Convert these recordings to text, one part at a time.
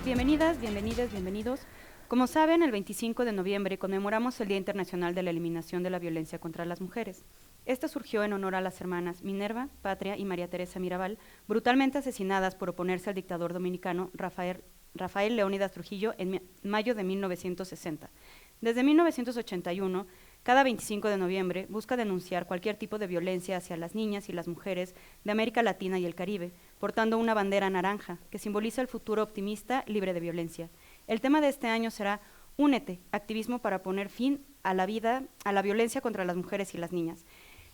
Bienvenidas, bienvenidos. Como saben, el 25 de noviembre conmemoramos el Día Internacional de la Eliminación de la Violencia contra las Mujeres. Este surgió en honor a las hermanas Minerva, Patria y María Teresa Mirabal, brutalmente asesinadas por oponerse al dictador dominicano Rafael Leónidas Trujillo en mayo de 1960. Desde 1981, cada 25 de noviembre busca denunciar cualquier tipo de violencia hacia las niñas y las mujeres de América Latina y el Caribe, portando una bandera naranja que simboliza el futuro optimista libre de violencia. El tema de este año será Únete, activismo para poner fin a la violencia contra las mujeres y las niñas.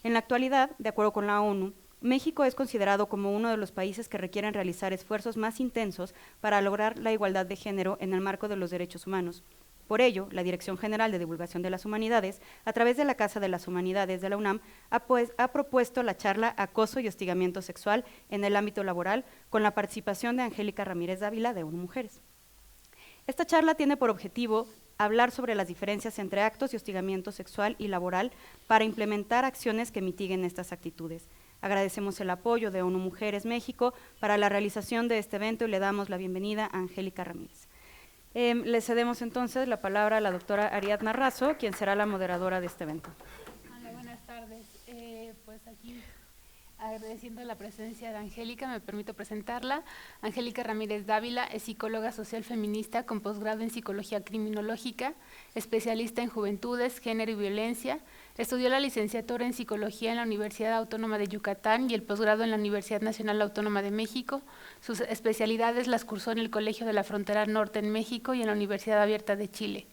En la actualidad, de acuerdo con la ONU, México es considerado como uno de los países que requieren realizar esfuerzos más intensos para lograr la igualdad de género en el marco de los derechos humanos. Por ello, la Dirección General de Divulgación de las Humanidades, a través de la Casa de las Humanidades de la UNAM, ha propuesto la charla Acoso y hostigamiento sexual en el ámbito laboral, con la participación de Angélica Ramírez Dávila de ONU Mujeres. Esta charla tiene por objetivo hablar sobre las diferencias entre actos y hostigamiento sexual y laboral para implementar acciones que mitiguen estas actitudes. Agradecemos el apoyo de ONU Mujeres México para la realización de este evento y le damos la bienvenida a Angélica Ramírez. Le cedemos entonces la palabra a la doctora Ariadna Razo, quien será la moderadora de este evento. Hola, buenas tardes. Pues aquí agradeciendo la presencia de Angélica, me permito presentarla. Angélica Ramírez Dávila es psicóloga social feminista con posgrado en psicología criminológica, especialista en juventudes, género y violencia. Estudió la licenciatura en psicología en la Universidad Autónoma de Yucatán y el posgrado en la Universidad Nacional Autónoma de México. Sus especialidades las cursó en el Colegio de la Frontera Norte en México y en la Universidad Abierta de Chile.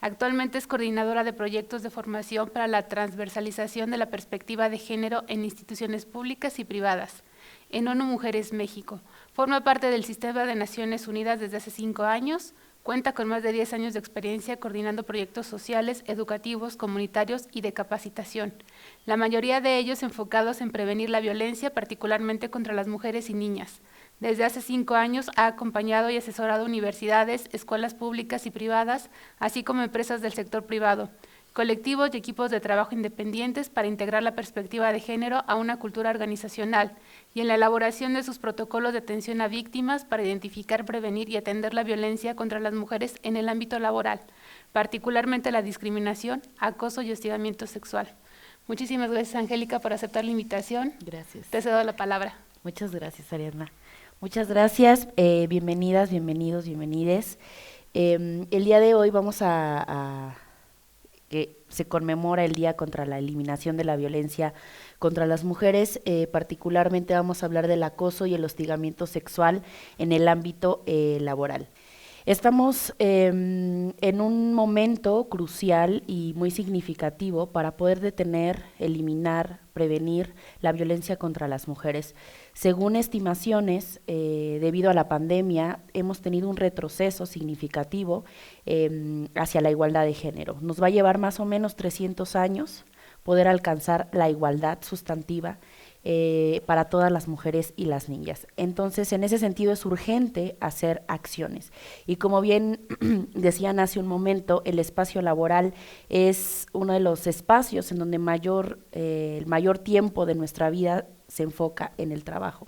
Actualmente es coordinadora de proyectos de formación para la transversalización de la perspectiva de género en instituciones públicas y privadas. En ONU Mujeres México. Forma parte del Sistema de Naciones Unidas desde hace 5 años. Cuenta con más de 10 años de experiencia coordinando proyectos sociales, educativos, comunitarios y de capacitación. La mayoría de ellos enfocados en prevenir la violencia, particularmente contra las mujeres y niñas. Desde hace 5 años ha acompañado y asesorado universidades, escuelas públicas y privadas, así como empresas del sector privado, colectivos y equipos de trabajo independientes para integrar la perspectiva de género a una cultura organizacional y en la elaboración de sus protocolos de atención a víctimas para identificar, prevenir y atender la violencia contra las mujeres en el ámbito laboral, particularmente la discriminación, acoso y hostigamiento sexual. Muchísimas gracias, Angélica, por aceptar la invitación. Gracias. Te cedo la palabra. Muchas gracias, Ariadna. Muchas gracias, bienvenidas, bienvenidos, bienvenides. El día de hoy que se conmemora el Día contra la Eliminación de la Violencia contra las Mujeres, particularmente vamos a hablar del acoso y el hostigamiento sexual en el ámbito laboral. Estamos en un momento crucial y muy significativo para poder detener, eliminar, prevenir la violencia contra las mujeres. Según estimaciones, debido a la pandemia, hemos tenido un retroceso significativo hacia la igualdad de género. Nos va a llevar más o menos 300 años poder alcanzar la igualdad sustantiva para todas las mujeres y las niñas. Entonces, en ese sentido es urgente hacer acciones. Y como bien decían hace un momento, el espacio laboral es uno de los espacios en donde el mayor tiempo de nuestra vida se enfoca en el trabajo.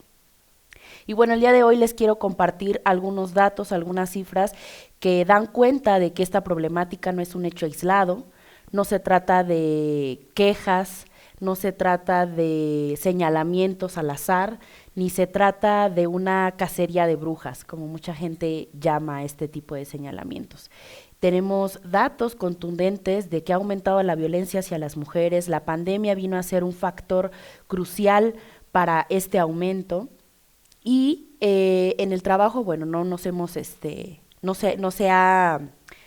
Y bueno, el día de hoy les quiero compartir algunos datos, algunas cifras que dan cuenta de que esta problemática no es un hecho aislado, no se trata de quejas, no se trata de señalamientos al azar, ni se trata de una cacería de brujas, como mucha gente llama a este tipo de señalamientos. Tenemos datos contundentes de que ha aumentado la violencia hacia las mujeres, la pandemia vino a ser un factor crucial para este aumento y en el trabajo, bueno, no se ha,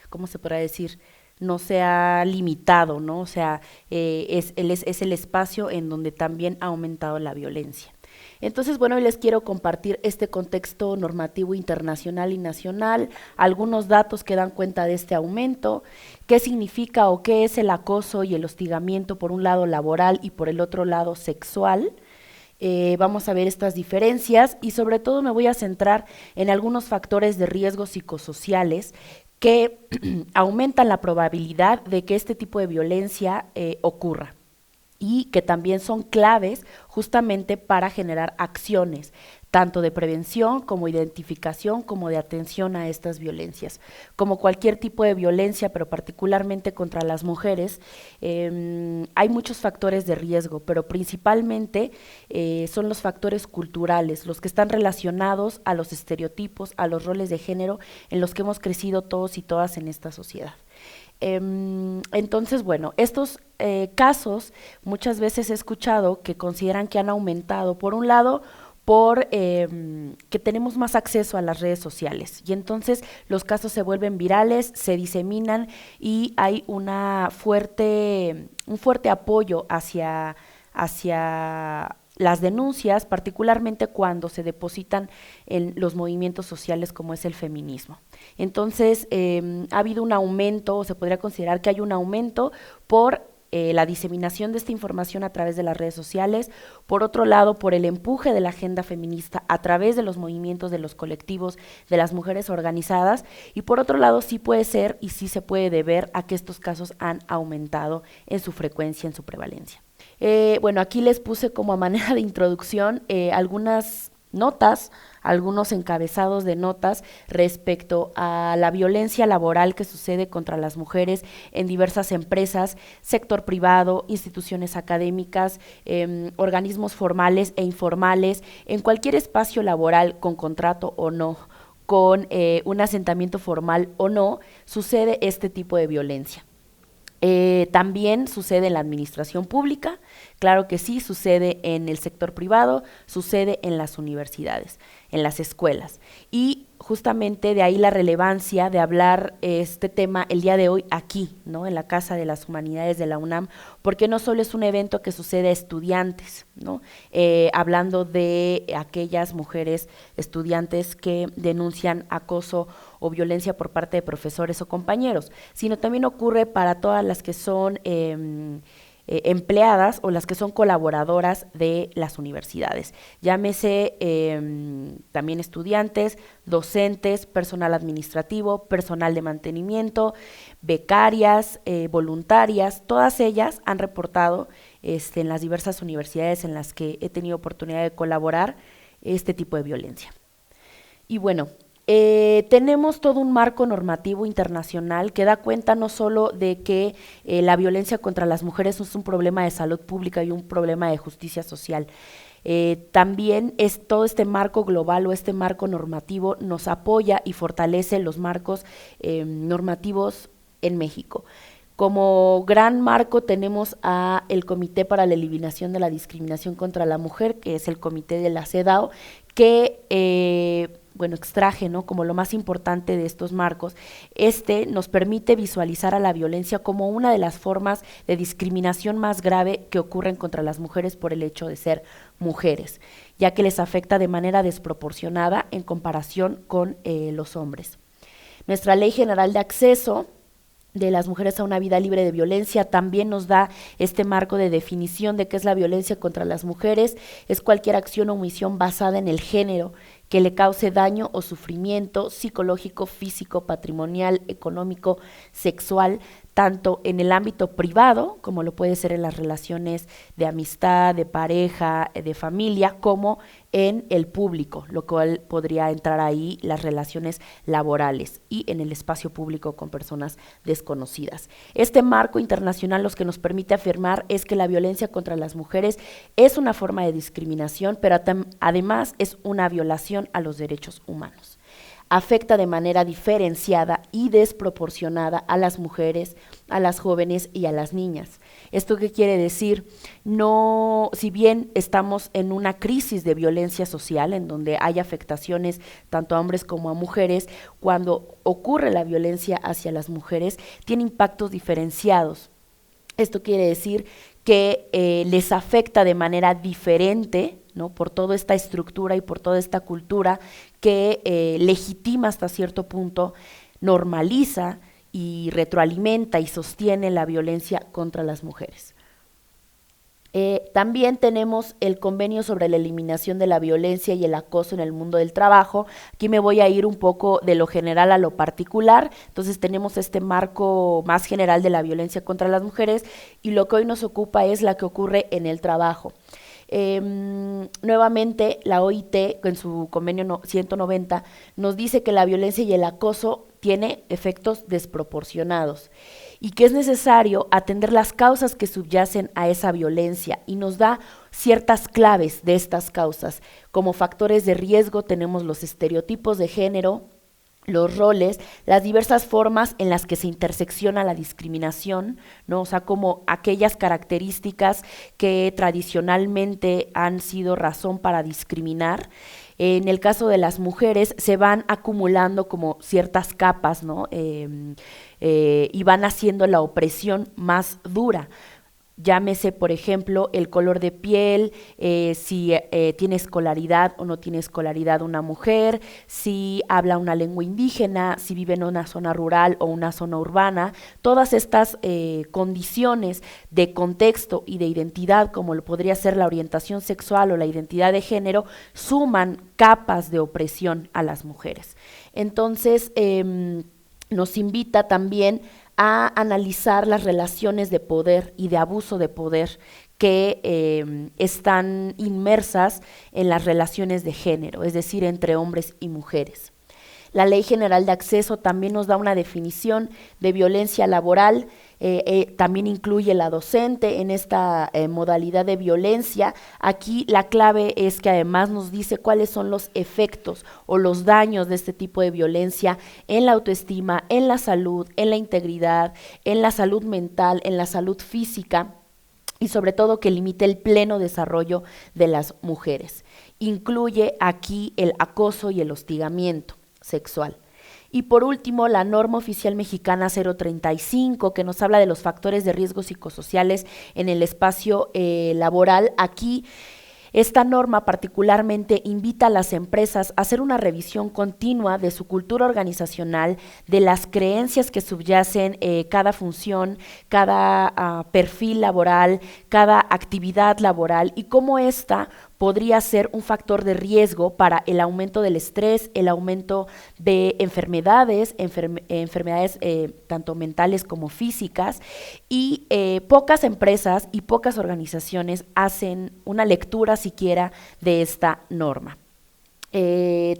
¿cómo se podrá decir?, no se ha limitado, ¿no? O sea, es el espacio en donde también ha aumentado la violencia. Entonces, bueno, hoy les quiero compartir este contexto normativo internacional y nacional, algunos datos que dan cuenta de este aumento, qué significa o qué es el acoso y el hostigamiento por un lado laboral y por el otro lado sexual. Vamos a ver estas diferencias y sobre todo me voy a centrar en algunos factores de riesgo psicosociales que aumentan la probabilidad de que este tipo de violencia ocurra y que también son claves justamente para generar acciones, tanto de prevención como identificación como de atención a estas violencias. Como cualquier tipo de violencia, pero particularmente contra las mujeres, hay muchos factores de riesgo, pero principalmente son los factores culturales, los que están relacionados a los estereotipos, a los roles de género en los que hemos crecido todos y todas en esta sociedad. Entonces, bueno, estos casos muchas veces he escuchado que consideran que han aumentado, por un lado, por que tenemos más acceso a las redes sociales y entonces los casos se vuelven virales, se diseminan y hay un fuerte apoyo hacia las denuncias, particularmente cuando se depositan en los movimientos sociales como es el feminismo. Entonces, ha habido un aumento, o se podría considerar que hay un aumento por la diseminación de esta información a través de las redes sociales, por otro lado, por el empuje de la agenda feminista a través de los movimientos de los colectivos de las mujeres organizadas, y por otro lado sí puede ser y sí se puede deber a que estos casos han aumentado en su frecuencia, en su prevalencia. Bueno, aquí les puse como a manera de introducción algunas notas, algunos encabezados de notas respecto a la violencia laboral que sucede contra las mujeres en diversas empresas, sector privado, instituciones académicas, organismos formales e informales, en cualquier espacio laboral con contrato o no, con un asentamiento formal o no, sucede este tipo de violencia. También sucede en la administración pública, claro que sí, sucede en el sector privado, sucede en las universidades, en las escuelas. Y justamente de ahí la relevancia de hablar este tema el día de hoy aquí, ¿no? En la Casa de las Humanidades de la UNAM, porque no solo es un evento que sucede a estudiantes, ¿no? Hablando de aquellas mujeres estudiantes que denuncian acoso o violencia por parte de profesores o compañeros, sino también ocurre para todas las que son empleadas o las que son colaboradoras de las universidades, llámese también estudiantes, docentes, personal administrativo, personal de mantenimiento, becarias, voluntarias, todas ellas han reportado en las diversas universidades en las que he tenido oportunidad de colaborar este tipo de violencia. Y bueno, tenemos todo un marco normativo internacional que da cuenta no solo de que la violencia contra las mujeres es un problema de salud pública y un problema de justicia social. También es todo este marco global o este marco normativo nos apoya y fortalece los marcos normativos en México. Como gran marco tenemos a el Comité para la Eliminación de la Discriminación contra la Mujer, que es el comité de la CEDAW, que bueno, extraje, ¿no?, como lo más importante de estos marcos. Nos permite visualizar a la violencia como una de las formas de discriminación más grave que ocurren contra las mujeres por el hecho de ser mujeres, ya que les afecta de manera desproporcionada en comparación con los hombres. Nuestra Ley General de Acceso de las mujeres a una vida libre de violencia también nos da este marco de definición de qué es la violencia contra las mujeres. Es cualquier acción o omisión basada en el género que le cause daño o sufrimiento psicológico, físico, patrimonial, económico, sexual, tanto en el ámbito privado, como lo puede ser en las relaciones de amistad, de pareja, de familia, como en el público, lo cual podría entrar ahí las relaciones laborales y en el espacio público con personas desconocidas. Este marco internacional lo que nos permite afirmar es que la violencia contra las mujeres es una forma de discriminación, pero además es una violación a los derechos humanos. Afecta de manera diferenciada y desproporcionada a las mujeres, a las jóvenes y a las niñas. ¿Esto qué quiere decir? No, si bien estamos en una crisis de violencia social en donde hay afectaciones tanto a hombres como a mujeres, cuando ocurre la violencia hacia las mujeres tiene impactos diferenciados. Esto quiere decir que les afecta de manera diferente, ¿no?, por toda esta estructura y por toda esta cultura que legitima hasta cierto punto, normaliza y retroalimenta y sostiene la violencia contra las mujeres. También tenemos el convenio sobre la eliminación de la violencia y el acoso en el mundo del trabajo. Aquí me voy a ir un poco de lo general a lo particular. Entonces tenemos este marco más general de la violencia contra las mujeres y lo que hoy nos ocupa es la que ocurre en el trabajo. Nuevamente, la OIT, en su convenio 190, nos dice que la violencia y el acoso tiene efectos desproporcionados y que es necesario atender las causas que subyacen a esa violencia, y nos da ciertas claves de estas causas. Como factores de riesgo tenemos los estereotipos de género, los roles, las diversas formas en las que se intersecciona la discriminación, ¿no? O sea, como aquellas características que tradicionalmente han sido razón para discriminar. En el caso de las mujeres se van acumulando como ciertas capas, ¿no? Y van haciendo la opresión más dura. Llámese, por ejemplo, el color de piel, si tiene escolaridad o no tiene escolaridad una mujer, si habla una lengua indígena, si vive en una zona rural o una zona urbana. Todas estas condiciones de contexto y de identidad, como lo podría ser la orientación sexual o la identidad de género, suman capas de opresión a las mujeres. Entonces, nos invita también a analizar las relaciones de poder y de abuso de poder que están inmersas en las relaciones de género, es decir, entre hombres y mujeres. La Ley General de Acceso también nos da una definición de violencia laboral, también incluye la docente en esta modalidad de violencia. Aquí la clave es que además nos dice cuáles son los efectos o los daños de este tipo de violencia en la autoestima, en la salud, en la integridad, en la salud mental, en la salud física, y sobre todo que limite el pleno desarrollo de las mujeres. Incluye aquí el acoso y el hostigamiento sexual. Y por último, la norma oficial mexicana 035, que nos habla de los factores de riesgo psicosociales en el espacio laboral. Aquí esta norma particularmente invita a las empresas a hacer una revisión continua de su cultura organizacional, de las creencias que subyacen cada función, cada perfil laboral, cada actividad laboral, y cómo esta podría ser un factor de riesgo para el aumento del estrés, el aumento de enfermedades, tanto mentales como físicas, y pocas empresas y pocas organizaciones hacen una lectura siquiera de esta norma.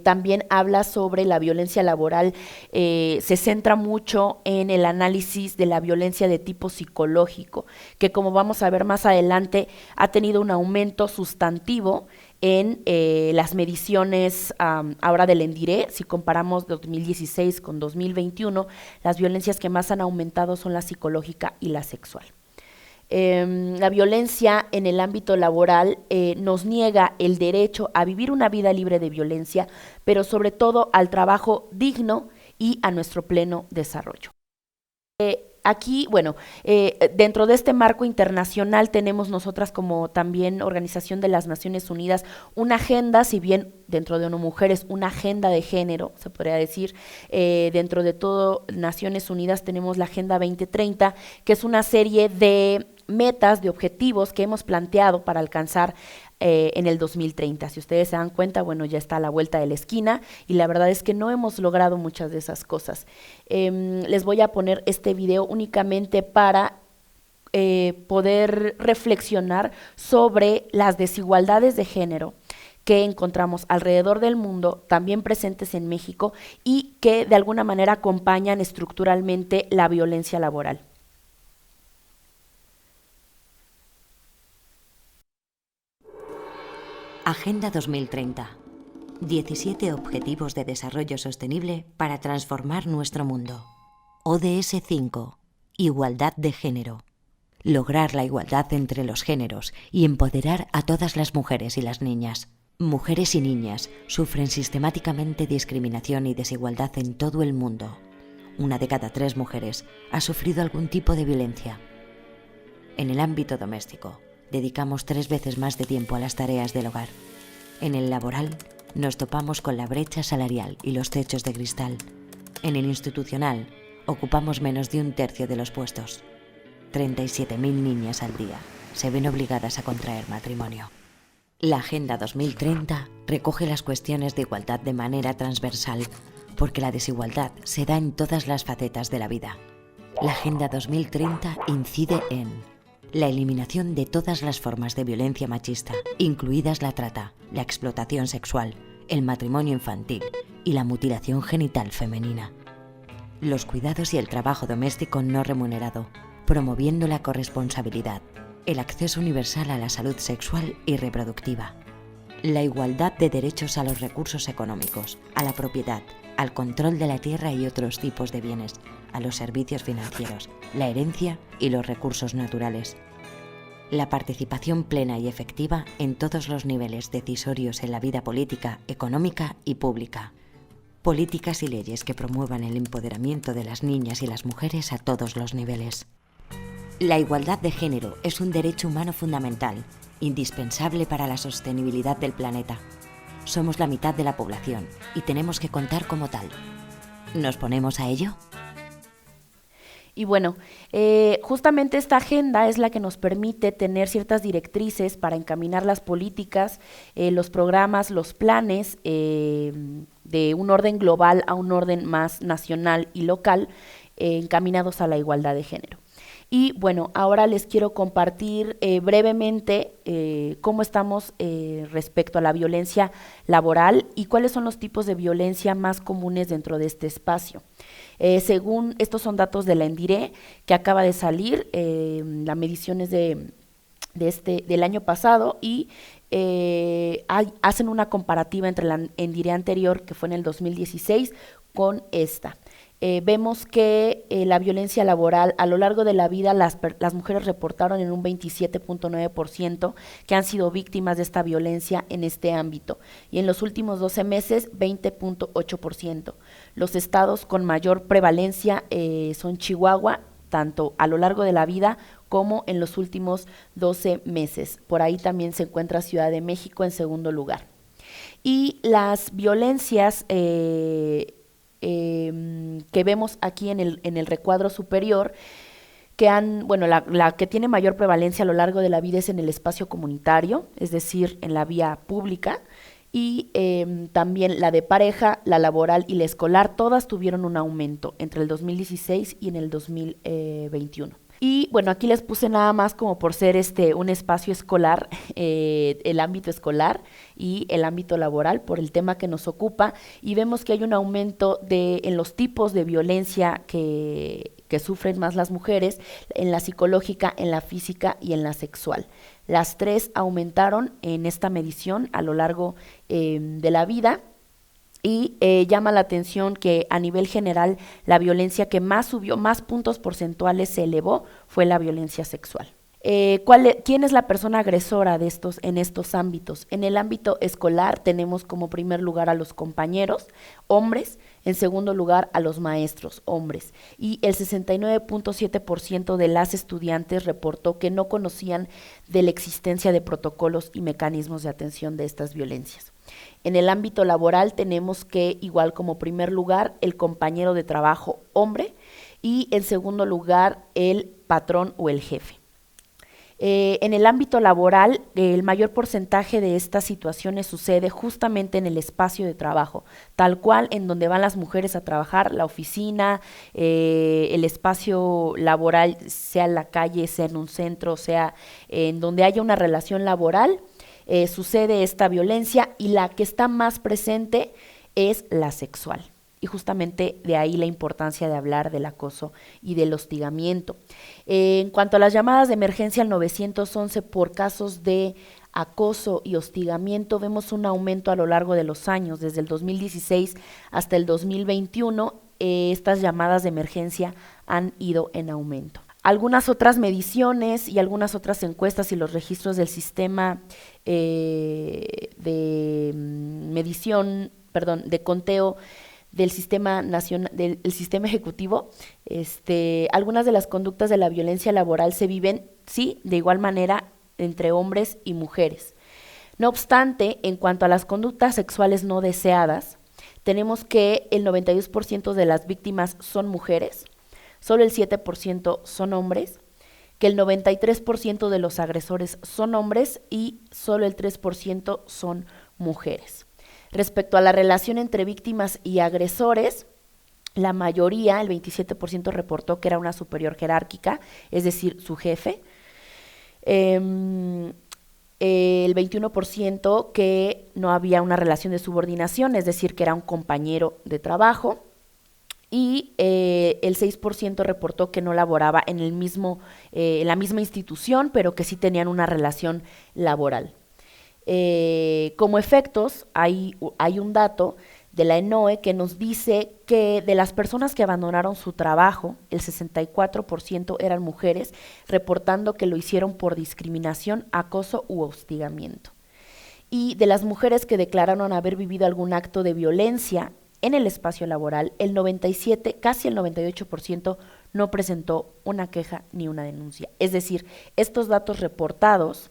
También habla sobre la violencia laboral, se centra mucho en el análisis de la violencia de tipo psicológico, que como vamos a ver más adelante ha tenido un aumento sustantivo en las mediciones ahora del ENDIRE. Si comparamos 2016 con 2021, las violencias que más han aumentado son la psicológica y la sexual. La violencia en el ámbito laboral nos niega el derecho a vivir una vida libre de violencia, pero sobre todo al trabajo digno y a nuestro pleno desarrollo. Aquí, bueno, dentro de este marco internacional tenemos nosotras como también Organización de las Naciones Unidas una agenda, si bien dentro de ONU Mujeres una agenda de género, se podría decir, dentro de todo Naciones Unidas tenemos la Agenda 2030, que es una serie de metas, de objetivos que hemos planteado para alcanzar en el 2030. Si ustedes se dan cuenta, bueno, ya está a la vuelta de la esquina y la verdad es que no hemos logrado muchas de esas cosas. Les voy a poner este video únicamente para poder reflexionar sobre las desigualdades de género que encontramos alrededor del mundo, también presentes en México, y que de alguna manera acompañan estructuralmente la violencia laboral. Agenda 2030. 17 Objetivos de Desarrollo Sostenible para transformar nuestro mundo. ODS 5. Igualdad de género. Lograr la igualdad entre los géneros y empoderar a todas las mujeres y las niñas. Mujeres y niñas sufren sistemáticamente discriminación y desigualdad en todo el mundo. 1 de cada 3 mujeres ha sufrido algún tipo de violencia. En el ámbito doméstico, dedicamos 3 veces más de tiempo a las tareas del hogar. En el laboral, nos topamos con la brecha salarial y los techos de cristal. En el institucional, ocupamos menos de 1/3 de los puestos. 37.000 niñas al día se ven obligadas a contraer matrimonio. La Agenda 2030 recoge las cuestiones de igualdad de manera transversal, porque la desigualdad se da en todas las facetas de la vida. La Agenda 2030 incide en La eliminación de todas las formas de violencia machista, incluidas la trata, la explotación sexual, el matrimonio infantil y la mutilación genital femenina. Los cuidados y el trabajo doméstico no remunerado, promoviendo la corresponsabilidad, el acceso universal a la salud sexual y reproductiva. La igualdad de derechos a los recursos económicos, a la propiedad, al control de la tierra y otros tipos de bienes, a los servicios financieros, la herencia y los recursos naturales. La participación plena y efectiva en todos los niveles decisorios en la vida política, económica y pública. Políticas y leyes que promuevan el empoderamiento de las niñas y las mujeres a todos los niveles. La igualdad de género es un derecho humano fundamental, indispensable para la sostenibilidad del planeta. Somos la mitad de la población y tenemos que contar como tal. ¿Nos ponemos a ello? Y bueno, justamente esta agenda es la que nos permite tener ciertas directrices para encaminar las políticas, los programas, los planes de un orden global a un orden más nacional y local, encaminados a la igualdad de género. Y bueno, ahora les quiero compartir brevemente cómo estamos respecto a la violencia laboral y cuáles son los tipos de violencia más comunes dentro de este espacio. Según estos son datos de la ENDIRE que acaba de salir, la medición es del año pasado y hacen una comparativa entre la ENDIRE anterior, que fue en el 2016, con esta. Vemos que la violencia laboral a lo largo de la vida, las mujeres reportaron en un 27.9% que han sido víctimas de esta violencia en este ámbito, y en los últimos 12 meses 20.8%. Los estados con mayor prevalencia son Chihuahua, tanto a lo largo de la vida como en los últimos 12 meses. Por ahí también se encuentra Ciudad de México en segundo lugar. Y las violencias que vemos aquí en el recuadro superior, la que tiene mayor prevalencia a lo largo de la vida es en el espacio comunitario, es decir, en la vía pública, y también la de pareja, la laboral y la escolar, todas tuvieron un aumento entre el 2016 y en el 2021. Y bueno, aquí les puse nada más como por ser un espacio escolar, el ámbito escolar y el ámbito laboral por el tema que nos ocupa, y vemos que hay un aumento en los tipos de violencia que sufren más las mujeres, en la psicológica, en la física y en la sexual. Las tres aumentaron en esta medición a lo largo de la vida. Y llama la atención que a nivel general la violencia que más subió, más puntos porcentuales se elevó, fue la violencia sexual. ¿Quién es la persona agresora en estos ámbitos? En el ámbito escolar tenemos como primer lugar a los compañeros, hombres, en segundo lugar a los maestros, hombres, y el 69.7% de las estudiantes reportó que no conocían de la existencia de protocolos y mecanismos de atención de estas violencias. En el ámbito laboral tenemos que, igual como primer lugar, el compañero de trabajo hombre y en segundo lugar el patrón o el jefe. En el ámbito laboral, el mayor porcentaje de estas situaciones sucede justamente en el espacio de trabajo, tal cual en donde van las mujeres a trabajar, la oficina, el espacio laboral, sea en la calle, sea en un centro, sea en donde haya una relación laboral, sucede esta violencia, y la que está más presente es la sexual. Y justamente de ahí la importancia de hablar del acoso y del hostigamiento. En cuanto a las llamadas de emergencia al 911 por casos de acoso y hostigamiento, vemos un aumento a lo largo de los años, desde el 2016 hasta el 2021, estas llamadas de emergencia han ido en aumento. Algunas otras mediciones y algunas otras encuestas y los registros del sistema de conteo del sistema nacional, del sistema ejecutivo, algunas de las conductas de la violencia laboral se viven, sí, de igual manera entre hombres y mujeres. No obstante, en cuanto a las conductas sexuales no deseadas, tenemos que el 92% de las víctimas son mujeres, solo el 7% son hombres, que el 93% de los agresores son hombres y solo el 3% son mujeres. Respecto a la relación entre víctimas y agresores, la mayoría, el 27%, reportó que era una superior jerárquica, es decir, su jefe. El 21% que no había una relación de subordinación, es decir, que era un compañero de trabajo, y el 6% reportó que no laboraba en la misma institución, pero que sí tenían una relación laboral. Como efectos, hay un dato de la ENOE que nos dice que de las personas que abandonaron su trabajo, el 64% eran mujeres, reportando que lo hicieron por discriminación, acoso u hostigamiento. Y de las mujeres que declararon haber vivido algún acto de violencia en el espacio laboral, el 97, casi el 98% no presentó una queja ni una denuncia. Es decir, estos datos reportados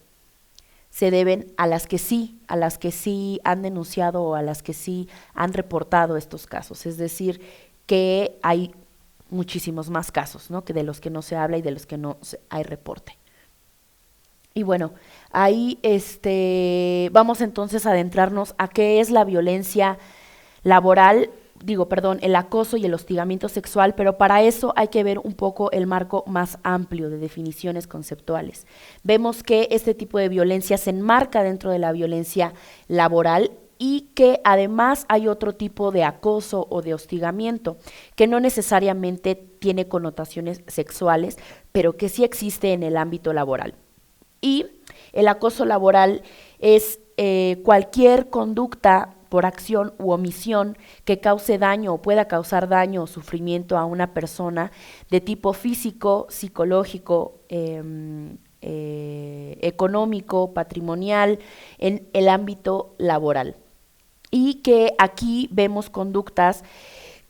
se deben a las que sí han denunciado o a las que sí han reportado estos casos. Es decir, que hay muchísimos más casos, ¿no?, que de los que no se habla y de los que no hay reporte. Y bueno, ahí vamos entonces a adentrarnos a qué es la violencia laboral, el acoso y el hostigamiento sexual, pero para eso hay que ver un poco el marco más amplio de definiciones conceptuales. Vemos que este tipo de violencia se enmarca dentro de la violencia laboral y que además hay otro tipo de acoso o de hostigamiento que no necesariamente tiene connotaciones sexuales, pero que sí existe en el ámbito laboral. Y el acoso laboral es cualquier conducta por acción u omisión que cause daño o pueda causar daño o sufrimiento a una persona de tipo físico, psicológico, económico, patrimonial, en el ámbito laboral. Y que aquí vemos conductas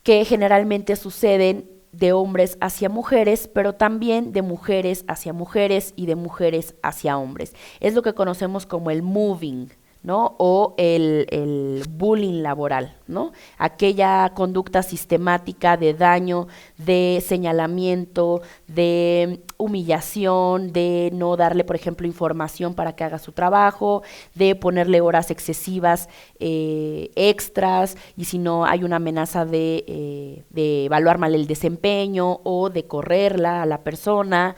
que generalmente suceden de hombres hacia mujeres, pero también de mujeres hacia mujeres y de mujeres hacia hombres. Es lo que conocemos como el moving, ¿no?, o el bullying laboral, ¿no?, aquella conducta sistemática de daño, de señalamiento, de humillación, de no darle, por ejemplo, información para que haga su trabajo, de ponerle horas excesivas extras, y si no hay una amenaza de evaluar mal el desempeño o de correrla a la persona.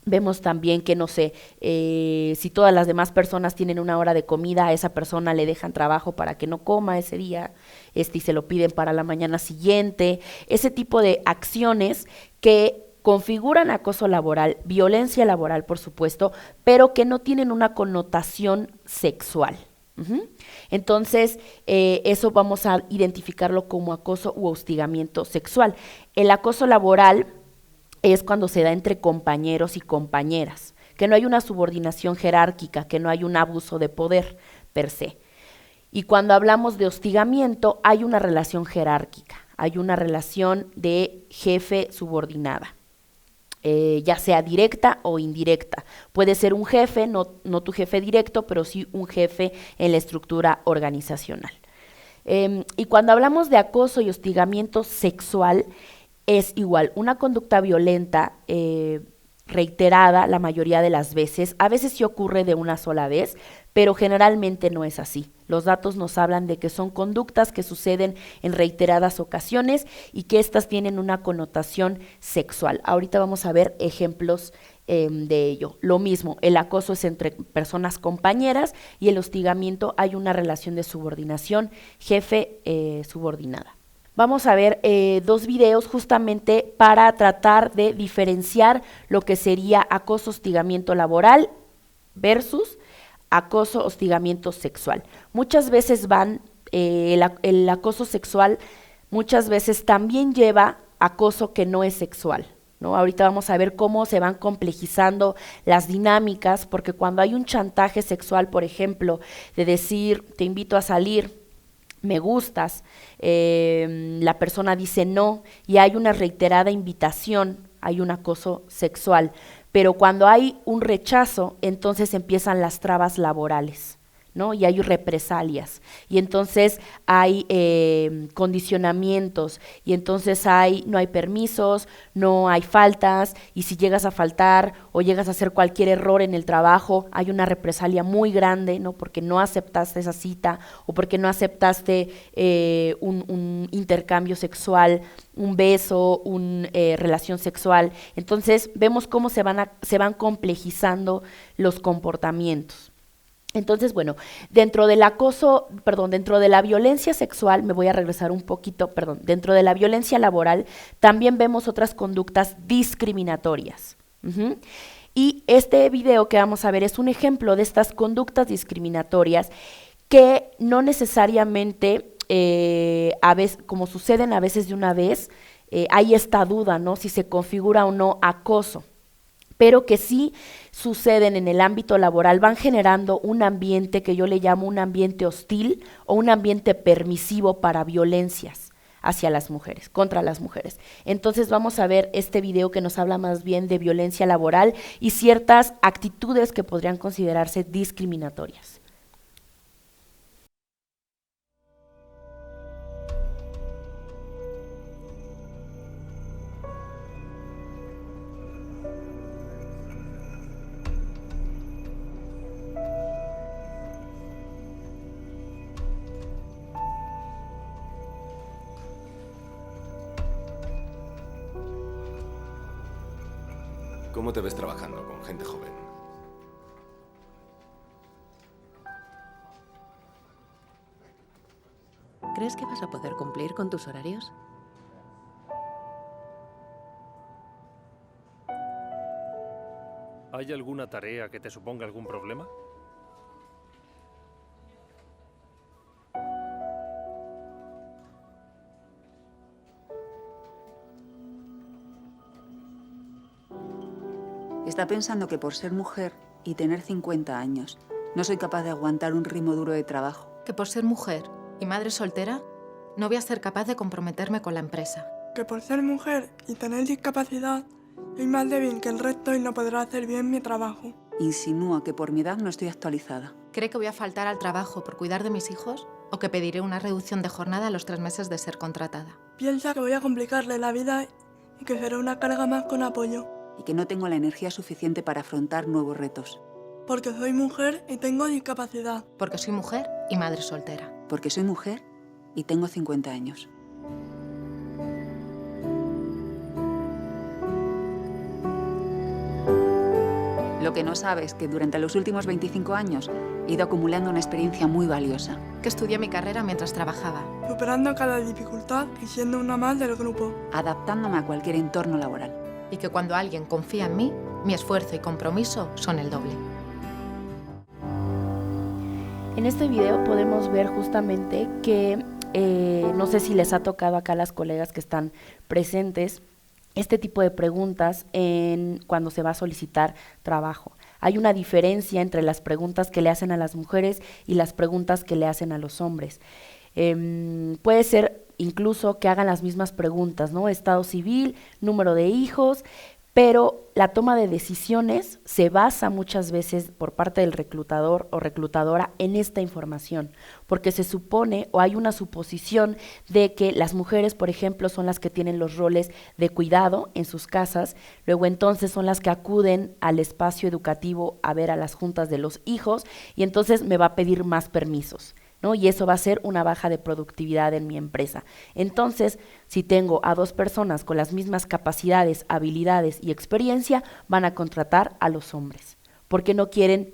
Vemos también que, no sé, si todas las demás personas tienen una hora de comida, a esa persona le dejan trabajo para que no coma ese día, y se lo piden para la mañana siguiente. Ese tipo de acciones que configuran acoso laboral, violencia laboral, por supuesto, pero que no tienen una connotación sexual. Entonces, eso vamos a identificarlo como acoso u hostigamiento sexual. El acoso laboral es cuando se da entre compañeros y compañeras, que no hay una subordinación jerárquica, que no hay un abuso de poder per se. Y cuando hablamos de hostigamiento, hay una relación jerárquica, hay una relación de jefe subordinada, ya sea directa o indirecta. Puede ser un jefe, no tu jefe directo, pero sí un jefe en la estructura organizacional. Y cuando hablamos de acoso y hostigamiento sexual, es igual, una conducta violenta reiterada la mayoría de las veces. A veces sí ocurre de una sola vez, pero generalmente no es así. Los datos nos hablan de que son conductas que suceden en reiteradas ocasiones y que éstas tienen una connotación sexual. Ahorita vamos a ver ejemplos de ello. Lo mismo, el acoso es entre personas compañeras y el hostigamiento hay una relación de subordinación jefe-subordinada. Vamos a ver dos videos justamente para tratar de diferenciar lo que sería acoso, hostigamiento laboral versus acoso, hostigamiento sexual. Muchas veces el acoso sexual muchas veces también lleva acoso que no es sexual, ¿no? Ahorita vamos a ver cómo se van complejizando las dinámicas, porque cuando hay un chantaje sexual, por ejemplo, de decir, te invito a salir, me gustas, la persona dice no y hay una reiterada invitación, hay un acoso sexual, pero cuando hay un rechazo, entonces empiezan las trabas laborales, ¿no? Y hay represalias, y entonces hay condicionamientos, y entonces no hay permisos, no hay faltas, y si llegas a faltar o llegas a hacer cualquier error en el trabajo, hay una represalia muy grande, ¿no? Porque no aceptaste esa cita, o porque no aceptaste un intercambio sexual, un beso, una relación sexual. Entonces vemos cómo se van complejizando los comportamientos. Entonces, bueno, dentro de la violencia sexual, me voy a regresar un poquito, dentro de la violencia laboral, también vemos otras conductas discriminatorias. Y este video que vamos a ver es un ejemplo de estas conductas discriminatorias que no necesariamente, a veces, como suceden a veces de una vez, hay esta duda, ¿no? Si se configura o no acoso, pero que sí suceden en el ámbito laboral, van generando un ambiente que yo le llamo un ambiente hostil o un ambiente permisivo para violencias hacia las mujeres, contra las mujeres. Entonces vamos a ver este video que nos habla más bien de violencia laboral y ciertas actitudes que podrían considerarse discriminatorias. ¿Cómo te ves trabajando con gente joven? ¿Crees que vas a poder cumplir con tus horarios? ¿Hay alguna tarea que te suponga algún problema? Está pensando que por ser mujer y tener 50 años, no soy capaz de aguantar un ritmo duro de trabajo. Que por ser mujer y madre soltera, no voy a ser capaz de comprometerme con la empresa. Que por ser mujer y tener discapacidad, soy más débil que el resto y no podré hacer bien mi trabajo. Insinúa que por mi edad no estoy actualizada. ¿Cree que voy a faltar al trabajo por cuidar de mis hijos? ¿O que pediré una reducción de jornada a los 3 meses de ser contratada? Piensa que voy a complicarle la vida y que será una carga más con apoyo. Y que no tengo la energía suficiente para afrontar nuevos retos. Porque soy mujer y tengo discapacidad. Porque soy mujer y madre soltera. Porque soy mujer y tengo 50 años. Lo que no sabes es que durante los últimos 25 años he ido acumulando una experiencia muy valiosa. Que estudié mi carrera mientras trabajaba. Superando cada dificultad y siendo una más del grupo. Adaptándome a cualquier entorno laboral. Y que cuando alguien confía en mí, mi esfuerzo y compromiso son el doble. En este video podemos ver justamente que, no sé si les ha tocado acá a las colegas que están presentes, este tipo de preguntas cuando se va a solicitar trabajo. Hay una diferencia entre las preguntas que le hacen a las mujeres y las preguntas que le hacen a los hombres. Puede ser incluso que hagan las mismas preguntas, ¿no? Estado civil, número de hijos, pero la toma de decisiones se basa muchas veces por parte del reclutador o reclutadora en esta información, porque se supone o hay una suposición de que las mujeres, por ejemplo, son las que tienen los roles de cuidado en sus casas, luego entonces son las que acuden al espacio educativo a ver a las juntas de los hijos y entonces me va a pedir más permisos, ¿no? Y eso va a ser una baja de productividad en mi empresa. Entonces, si tengo a 2 personas con las mismas capacidades, habilidades y experiencia, van a contratar a los hombres, porque no quieren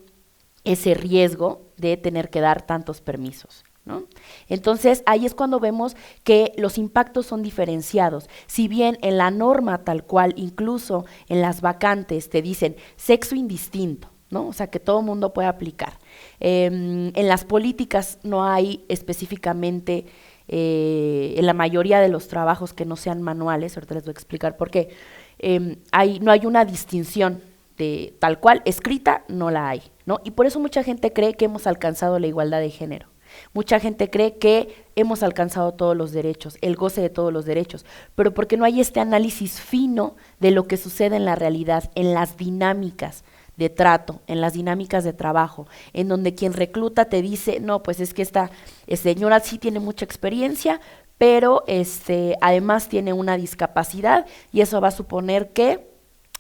ese riesgo de tener que dar tantos permisos, ¿no? Entonces, ahí es cuando vemos que los impactos son diferenciados. Si bien en la norma tal cual, incluso en las vacantes te dicen sexo indistinto, ¿no? O sea, que todo mundo puede aplicar. En las políticas no hay específicamente, en la mayoría de los trabajos que no sean manuales, ahorita les voy a explicar por qué, no hay una distinción de tal cual, escrita no la hay, ¿no? Y por eso mucha gente cree que hemos alcanzado la igualdad de género. Mucha gente cree que hemos alcanzado todos los derechos, el goce de todos los derechos, pero porque no hay este análisis fino de lo que sucede en la realidad, en las dinámicas de trato, en las dinámicas de trabajo, en donde quien recluta te dice, no, pues es que esta señora sí tiene mucha experiencia, pero además tiene una discapacidad y eso va a suponer que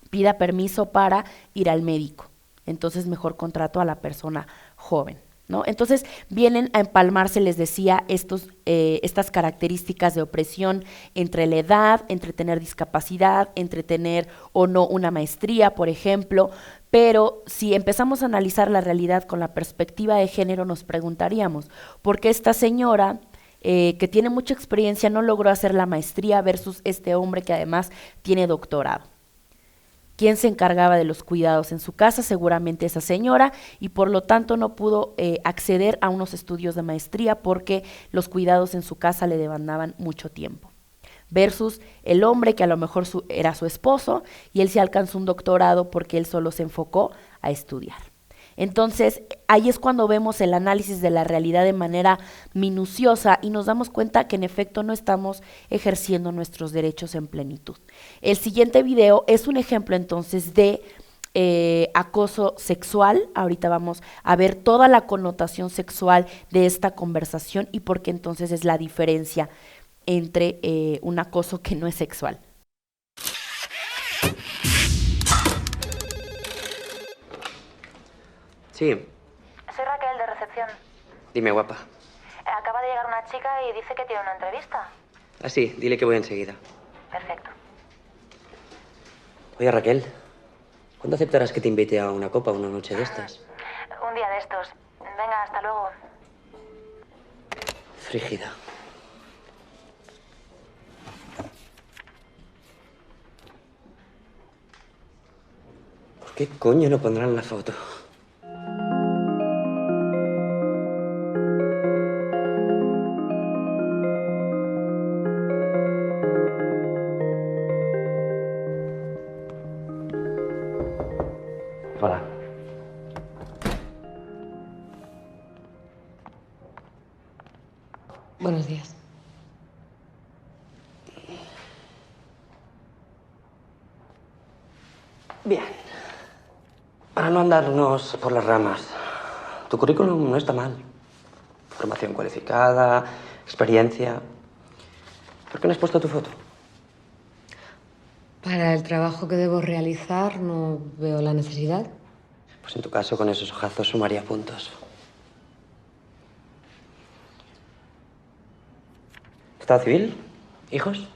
pida permiso para ir al médico. Entonces mejor contrato a la persona joven, ¿no? Entonces vienen a empalmarse, les decía, estas características de opresión entre la edad, entre tener discapacidad, entre tener o no una maestría, por ejemplo, pero si empezamos a analizar la realidad con la perspectiva de género, nos preguntaríamos, ¿por qué esta señora que tiene mucha experiencia no logró hacer la maestría versus este hombre que además tiene doctorado? ¿Quién se encargaba de los cuidados en su casa? Seguramente esa señora, y por lo tanto no pudo acceder a unos estudios de maestría porque los cuidados en su casa le demandaban mucho tiempo. Versus el hombre que a lo mejor era su esposo y él sí alcanzó un doctorado porque él solo se enfocó a estudiar. Entonces, ahí es cuando vemos el análisis de la realidad de manera minuciosa y nos damos cuenta que en efecto no estamos ejerciendo nuestros derechos en plenitud. El siguiente video es un ejemplo entonces de acoso sexual. Ahorita vamos a ver toda la connotación sexual de esta conversación y por qué entonces es la diferencia entre un acoso que no es sexual. Sí. Soy Raquel, de recepción. Dime, guapa. Acaba de llegar una chica y dice que tiene una entrevista. Ah, sí, dile que voy enseguida. Perfecto. Oye, Raquel, ¿cuándo aceptarás que te invite a una copa una noche de estas? Un día de estos. Venga, hasta luego. Frígida. ¿Por qué coño no pondrán la foto? Hola. Buenos días. Bien. Para no andarnos por las ramas, tu currículum no está mal. Formación cualificada, experiencia. ¿Por qué no has puesto tu foto? Para el trabajo que debo realizar no veo la necesidad. Pues en tu caso, con esos ojazos sumaría puntos. ¿Estado civil? ¿Hijos?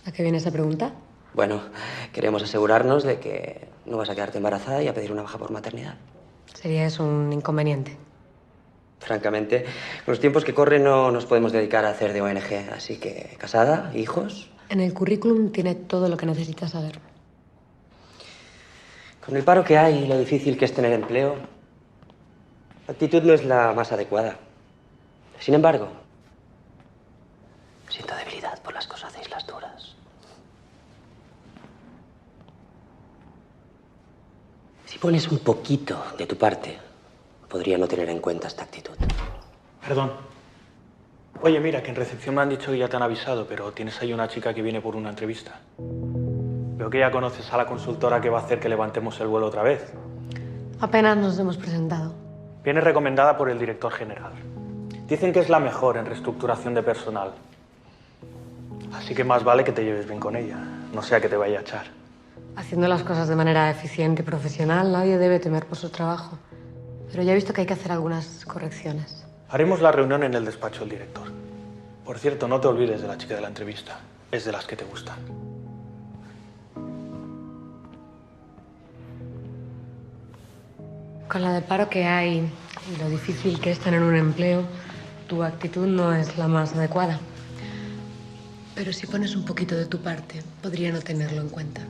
¿A qué viene esa pregunta? Bueno, queremos asegurarnos de que no vas a quedarte embarazada y a pedir una baja por maternidad. Sería eso un inconveniente. Francamente, con los tiempos que corren no nos podemos dedicar a hacer de ONG. Así que, casada, hijos. En el currículum tiene todo lo que necesitas saber. Con el paro que hay y lo difícil que es tener empleo, la actitud no es la más adecuada. Sin embargo, siento debilidad por las que os hacéis las duras. Si pones un poquito de tu parte, podría no tener en cuenta esta actitud. Perdón. Oye, mira, que en recepción me han dicho que ya te han avisado, pero tienes ahí una chica que viene por una entrevista. Veo que ya conoces a la consultora que va a hacer que levantemos el vuelo otra vez. Apenas nos hemos presentado. Viene recomendada por el director general. Dicen que es la mejor en reestructuración de personal. Así que más vale que te lleves bien con ella, no sea que te vaya a echar. Haciendo las cosas de manera eficiente y profesional, nadie debe temer por su trabajo. Pero ya he visto que hay que hacer algunas correcciones. Haremos la reunión en el despacho del director. Por cierto, no te olvides de la chica de la entrevista. Es de las que te gustan. Con la de paro que hay y lo difícil que es tener un empleo, tu actitud no es la más adecuada. Pero si pones un poquito de tu parte, podría no tenerlo en cuenta.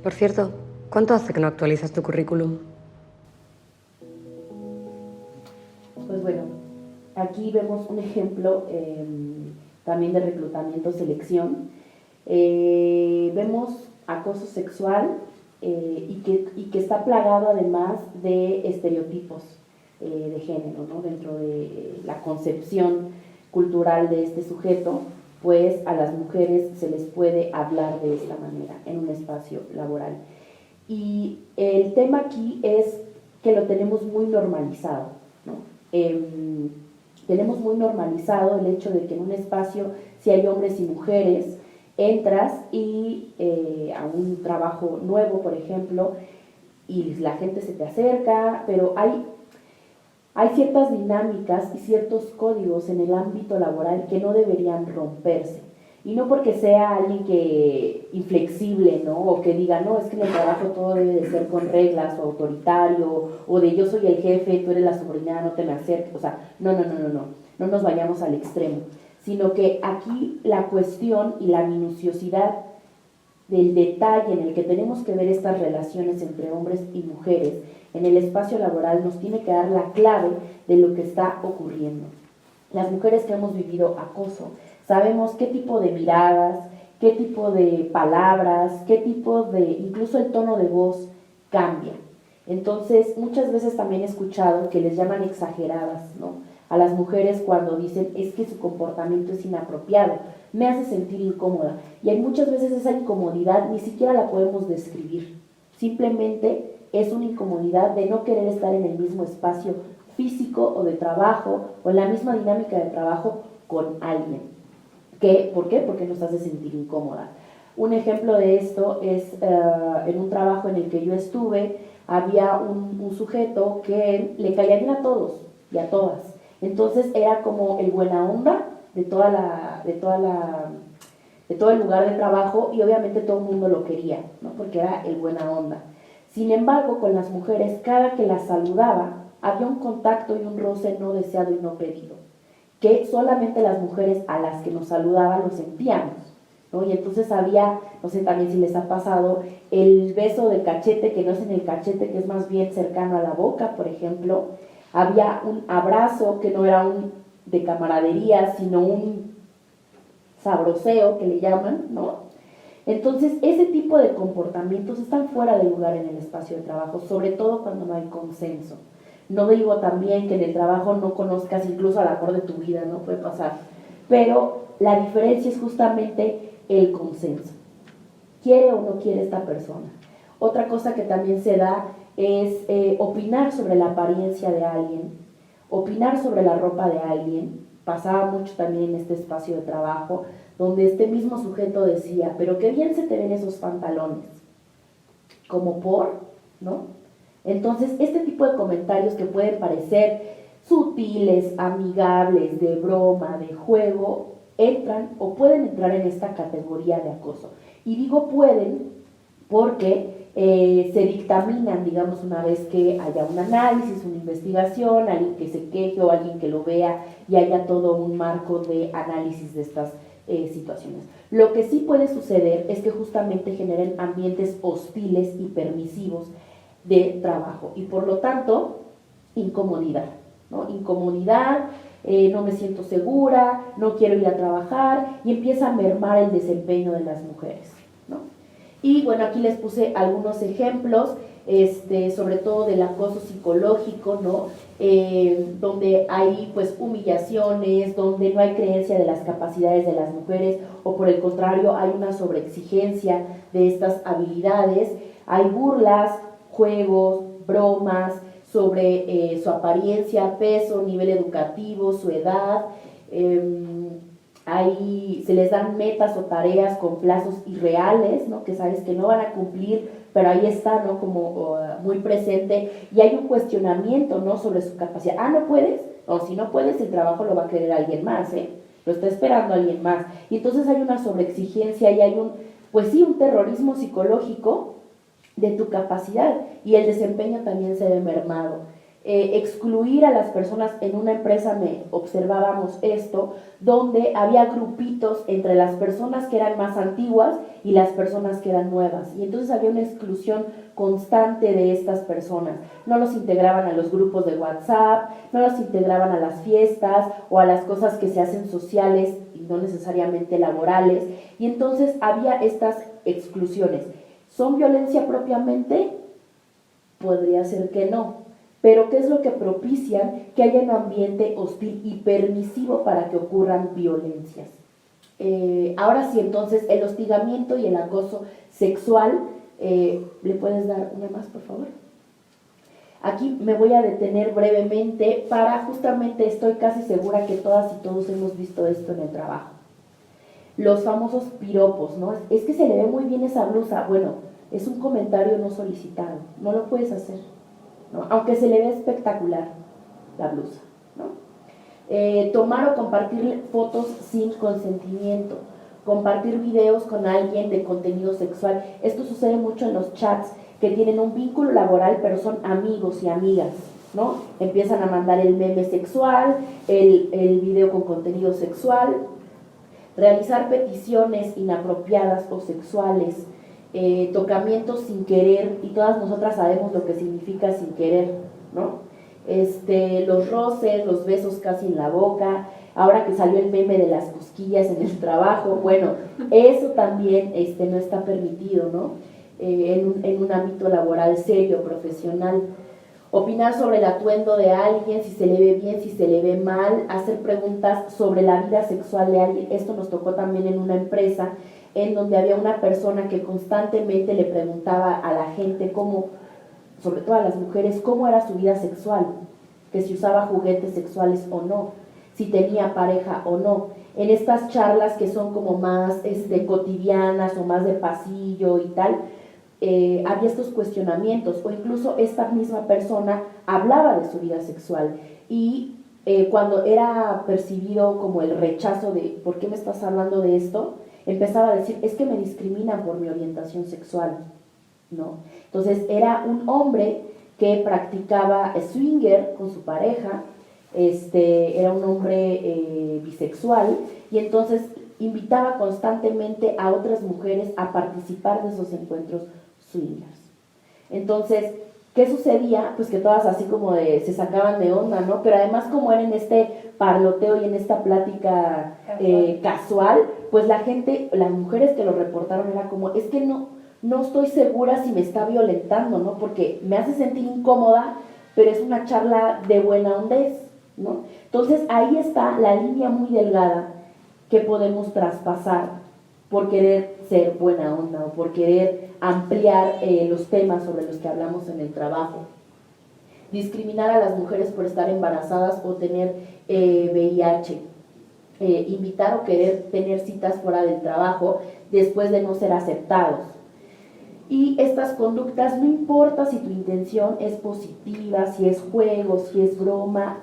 Por cierto, ¿cuánto hace que no actualizas tu currículum? Pues bueno, aquí vemos un ejemplo también de reclutamiento-selección. Vemos acoso sexual y que está plagado además de estereotipos de género, ¿no? Dentro de la concepción cultural de este sujeto. pues a las mujeres se les puede hablar de esta manera en un espacio laboral. Y el tema aquí es que lo tenemos muy normalizado, ¿no? Tenemos muy normalizado el hecho de que en un espacio, si hay hombres y mujeres, entras y a un trabajo nuevo, por ejemplo, y la gente se te acerca, pero hay ciertas dinámicas y ciertos códigos en el ámbito laboral que no deberían romperse. Y no porque sea alguien que inflexible, ¿no? O que diga, no, es que en el trabajo todo debe de ser con reglas o autoritario, o de yo soy el jefe, tú eres la subordinada, no te me acerques. O sea, no nos vayamos al extremo. Sino que aquí la cuestión y la minuciosidad del detalle en el que tenemos que ver estas relaciones entre hombres y mujeres en el espacio laboral nos tiene que dar la clave de lo que está ocurriendo. Las mujeres que hemos vivido acoso sabemos qué tipo de miradas, qué tipo de palabras, qué tipo de, incluso el tono de voz cambia. Entonces, muchas veces también he escuchado que les llaman exageradas, ¿no? A las mujeres cuando dicen, es que su comportamiento es inapropiado, me hace sentir incómoda. Y hay muchas veces esa incomodidad ni siquiera la podemos describir. Simplemente es una incomodidad de no querer estar en el mismo espacio físico o de trabajo o en la misma dinámica de trabajo con alguien. ¿Por qué? Porque nos hace sentir incómoda. Un ejemplo de esto es en un trabajo en el que yo estuve, había un sujeto que le caía bien a todos y a todas. Entonces era como el buena onda de todo el lugar de trabajo y obviamente todo el mundo lo quería, ¿no? Porque era el buena onda. Sin embargo, con las mujeres, cada que las saludaba, había un contacto y un roce no deseado y no pedido, que solamente las mujeres a las que nos saludaban lo sentíamos, ¿no? Y entonces había, no sé también si les ha pasado, el beso de cachete, que no es en el cachete, que es más bien cercano a la boca, por ejemplo. Había un abrazo que no era un de camaradería, sino un sabroseo que le llaman, ¿no? Entonces, ese tipo de comportamientos están fuera de lugar en el espacio de trabajo, sobre todo cuando no hay consenso. No digo también que en el trabajo no conozcas incluso al amor de tu vida, no puede pasar, pero la diferencia es justamente el consenso. ¿Quiere o no quiere esta persona? Otra cosa que también se da es opinar sobre la apariencia de alguien, opinar sobre la ropa de alguien. Pasaba mucho también en este espacio de trabajo, donde este mismo sujeto decía, pero qué bien se te ven esos pantalones, como por, ¿no? Entonces, este tipo de comentarios que pueden parecer sutiles, amigables, de broma, de juego, entran o pueden entrar en esta categoría de acoso. Y digo pueden porque se dictaminan, digamos, una vez que haya un análisis, una investigación, alguien que se queje o alguien que lo vea y haya todo un marco de análisis de estas situaciones. Lo que sí puede suceder es que justamente generen ambientes hostiles y permisivos de trabajo y por lo tanto incomodidad, ¿no? Incomodidad, no me siento segura, no quiero ir a trabajar y empieza a mermar el desempeño de las mujeres, ¿no? Y bueno, aquí les puse algunos ejemplos, sobre todo del acoso psicológico, ¿no? Donde hay pues humillaciones, donde no hay creencia de las capacidades de las mujeres o por el contrario hay una sobreexigencia de estas habilidades, hay burlas, juegos, bromas sobre su apariencia, peso, nivel educativo, su edad. Se les dan metas o tareas con plazos irreales, ¿no? Que sabes que no van a cumplir, pero ahí está, ¿no? Como muy presente, y hay un cuestionamiento, ¿no? Sobre su capacidad. ¿No puedes? O si no puedes, el trabajo lo va a querer alguien más, lo está esperando alguien más. Y entonces hay una sobreexigencia y hay un terrorismo psicológico de tu capacidad y el desempeño también se ve mermado. Excluir a las personas en una empresa, observábamos esto, donde había grupitos entre las personas que eran más antiguas y las personas que eran nuevas, y entonces había una exclusión constante de estas personas. No los integraban a los grupos de WhatsApp, no los integraban a las fiestas o a las cosas que se hacen sociales y no necesariamente laborales, y entonces había estas exclusiones. ¿Son violencia propiamente? Podría ser que no. Pero ¿qué es lo que propician? Que haya un ambiente hostil y permisivo para que ocurran violencias. Ahora sí, entonces, el hostigamiento y el acoso sexual, ¿le puedes dar una más, por favor? Aquí me voy a detener brevemente para justamente, estoy casi segura que todas y todos hemos visto esto en el trabajo. Los famosos piropos, ¿no? Es que se le ve muy bien esa blusa. Bueno, es un comentario no solicitado, no lo puedes hacer, ¿no? Aunque se le ve espectacular la blusa, ¿no? Tomar o compartir fotos sin consentimiento, compartir videos con alguien de contenido sexual. Esto sucede mucho en los chats que tienen un vínculo laboral pero son amigos y amigas, ¿no? Empiezan a mandar el meme sexual, el video con contenido sexual, realizar peticiones inapropiadas o sexuales, tocamientos sin querer, y todas nosotras sabemos lo que significa sin querer, ¿no? Los roces, los besos casi en la boca, ahora que salió el meme de las cosquillas en el trabajo, bueno, eso también no está permitido, ¿no? En un ámbito laboral serio, profesional. Opinar sobre el atuendo de alguien, si se le ve bien, si se le ve mal, hacer preguntas sobre la vida sexual de alguien. Esto nos tocó también en una empresa en donde había una persona que constantemente le preguntaba a la gente cómo, sobre todo a las mujeres, cómo era su vida sexual, que si usaba juguetes sexuales o no, si tenía pareja o no. En estas charlas que son como más cotidianas o más de pasillo y tal, había estos cuestionamientos, o incluso esta misma persona hablaba de su vida sexual y cuando era percibido como el rechazo de ¿por qué me estás hablando de esto?, empezaba a decir, es que me discriminan por mi orientación sexual, ¿no? Entonces era un hombre que practicaba swinger con su pareja, era un hombre bisexual, y entonces invitaba constantemente a otras mujeres a participar de esos encuentros swingers. Entonces, ¿qué sucedía? Pues que todas así como se sacaban de onda, ¿no? Pero además, como era en este parloteo y en esta plática casual, pues la gente, las mujeres que lo reportaron era como, es que no estoy segura si me está violentando, ¿no? Porque me hace sentir incómoda, pero es una charla de buena hondez, ¿no? Entonces ahí está la línea muy delgada que podemos traspasar por querer ser buena onda o por querer ampliar los temas sobre los que hablamos en el trabajo. Discriminar a las mujeres por estar embarazadas o tener VIH. Invitar o querer tener citas fuera del trabajo después de no ser aceptados. Y estas conductas, no importa si tu intención es positiva, si es juego, si es broma,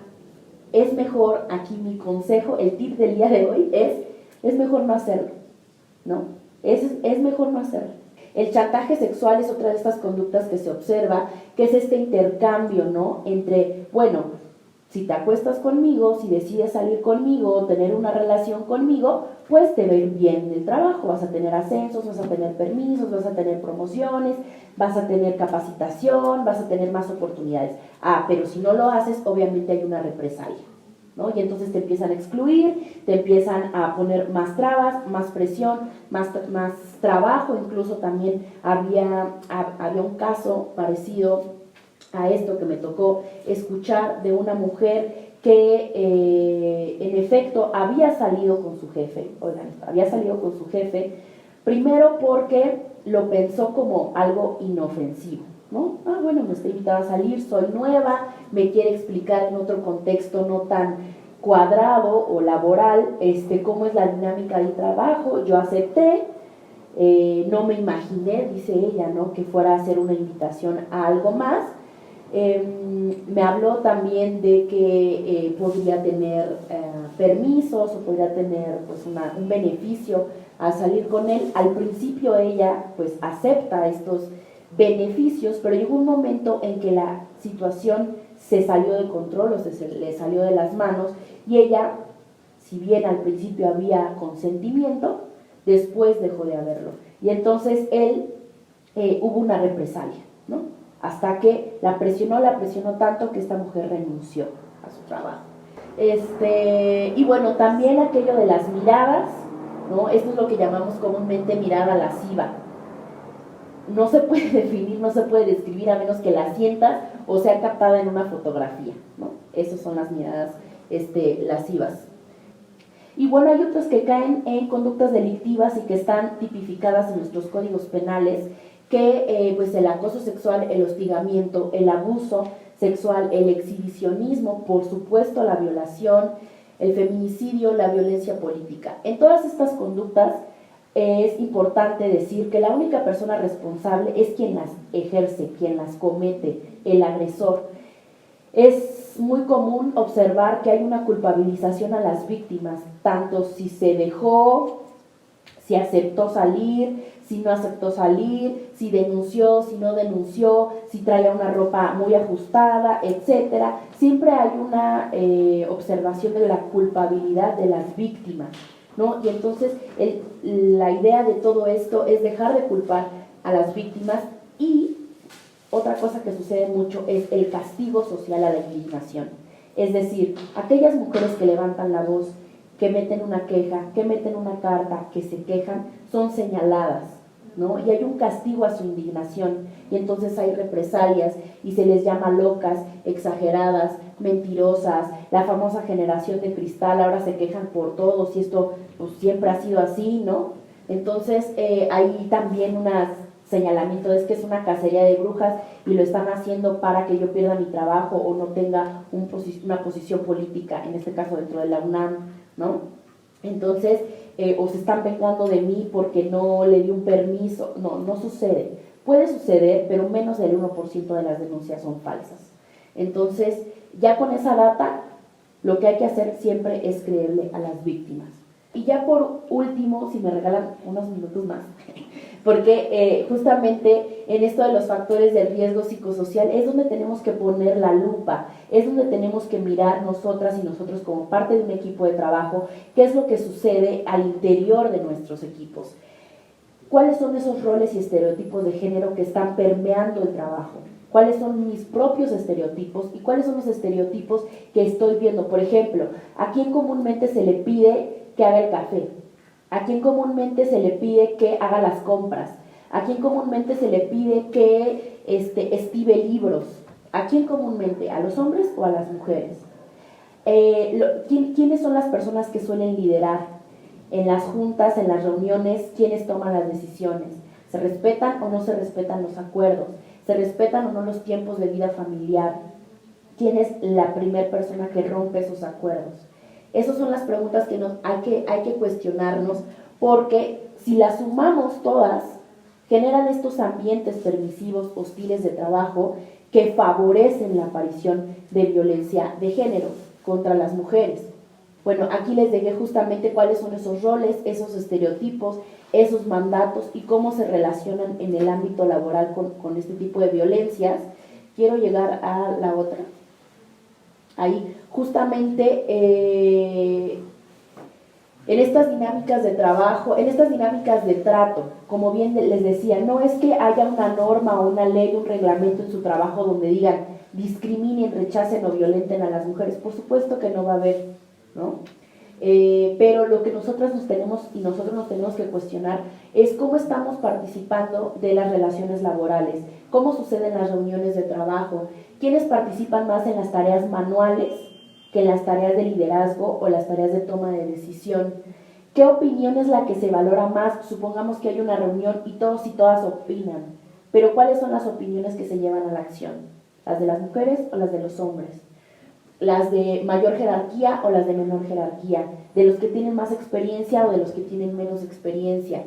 es mejor, aquí mi consejo, el tip del día de hoy es mejor no hacerlo, ¿no? Es mejor no hacerlo. El chantaje sexual es otra de estas conductas que se observa, que es este intercambio, ¿no? Entre, bueno, si te acuestas conmigo, si decides salir conmigo o tener una relación conmigo, pues te va a ir bien en el trabajo, vas a tener ascensos, vas a tener permisos, vas a tener promociones, vas a tener capacitación, vas a tener más oportunidades. Pero si no lo haces, obviamente hay una represalia, ¿no? Y entonces te empiezan a excluir, te empiezan a poner más trabas, más presión, más trabajo. Incluso también había un caso parecido a esto que me tocó escuchar de una mujer que en efecto había salido con su jefe. Oigan, había salido con su jefe primero porque lo pensó como algo inofensivo, ¿no? Bueno, me está invitada a salir, soy nueva, me quiere explicar en otro contexto no tan cuadrado o laboral cómo es la dinámica del trabajo. Yo acepté, no me imaginé, dice ella, ¿no?, que fuera a hacer una invitación a algo más. Me habló también de que podría tener permisos o podría tener pues un beneficio al salir con él. Al principio ella pues acepta estos beneficios, pero llegó un momento en que la situación se salió de control o se le salió de las manos, y ella, si bien al principio había consentimiento, después dejó de haberlo, y entonces él hubo una represalia, ¿no? Hasta que la presionó tanto que esta mujer renunció a su trabajo. Y bueno, también aquello de las miradas, ¿no? Esto es lo que llamamos comúnmente mirada lasciva. No se puede definir, no se puede describir a menos que la sientas o sea captada en una fotografía, ¿no? Esas son las miradas lascivas. Y bueno, hay otras que caen en conductas delictivas y que están tipificadas en nuestros códigos penales, que pues el acoso sexual, el hostigamiento, el abuso sexual, el exhibicionismo, por supuesto la violación, el feminicidio, la violencia política. En todas estas conductas es importante decir que la única persona responsable es quien las ejerce, quien las comete, el agresor. Es muy común observar que hay una culpabilización a las víctimas, tanto si se dejó, si aceptó salir, si no aceptó salir, si denunció, si no denunció, si traía una ropa muy ajustada, etcétera. Siempre hay una observación de la culpabilidad de las víctimas, ¿no? Y entonces la idea de todo esto es dejar de culpar a las víctimas. Y otra cosa que sucede mucho es el castigo social a la indignación. Es decir, aquellas mujeres que levantan la voz, que meten una queja, que meten una carta, que se quejan, son señaladas, ¿no? Y hay un castigo a su indignación, y entonces hay represalias, y se les llama locas, exageradas, mentirosas, la famosa generación de cristal, ahora se quejan por todos, y esto pues siempre ha sido así, ¿no? Entonces hay también un señalamiento, es que es una cacería de brujas, y lo están haciendo para que yo pierda mi trabajo, o no tenga una posición política, en este caso dentro de la UNAM, ¿no? Entonces, o se están vengando de mí porque no le di un permiso. No sucede. Puede suceder, pero menos del 1% de las denuncias son falsas. Entonces, ya con esa data, lo que hay que hacer siempre es creerle a las víctimas. Y ya por último, si me regalan unos minutos más, porque justamente en esto de los factores de riesgo psicosocial es donde tenemos que poner la lupa, es donde tenemos que mirar nosotras y nosotros como parte de un equipo de trabajo, qué es lo que sucede al interior de nuestros equipos, cuáles son esos roles y estereotipos de género que están permeando el trabajo, cuáles son mis propios estereotipos y cuáles son los estereotipos que estoy viendo. Por ejemplo, ¿a quién comúnmente se le pide que haga el café? ¿A quién comúnmente se le pide que haga las compras? ¿A quién comúnmente se le pide que estive libros? ¿A quién comúnmente? ¿A los hombres o a las mujeres? ¿Quiénes son las personas que suelen liderar? En las juntas, en las reuniones, ¿quiénes toman las decisiones? ¿Se respetan o no se respetan los acuerdos? ¿Se respetan o no los tiempos de vida familiar? ¿Quién es la primera persona que rompe esos acuerdos? Esas son las preguntas que hay que cuestionarnos, porque si las sumamos todas, generan estos ambientes permisivos, hostiles de trabajo, que favorecen la aparición de violencia de género contra las mujeres. Bueno, aquí les dejé justamente cuáles son esos roles, esos estereotipos, esos mandatos y cómo se relacionan en el ámbito laboral con este tipo de violencias. Quiero llegar a la otra. Ahí, justamente en estas dinámicas de trabajo, en estas dinámicas de trato, como bien les decía, no es que haya una norma o una ley, un reglamento en su trabajo donde digan discriminen, rechacen o violenten a las mujeres. Por supuesto que no va a haber, ¿no? Pero lo que nosotros nos tenemos que cuestionar es cómo estamos participando de las relaciones laborales, cómo suceden las reuniones de trabajo, quiénes participan más en las tareas manuales que en las tareas de liderazgo o las tareas de toma de decisión, qué opinión es la que se valora más. Supongamos que hay una reunión y todos y todas opinan, pero ¿cuáles son las opiniones que se llevan a la acción? ¿Las de las mujeres o las de los hombres? ¿Las de mayor jerarquía o las de menor jerarquía? ¿De los que tienen más experiencia o de los que tienen menos experiencia?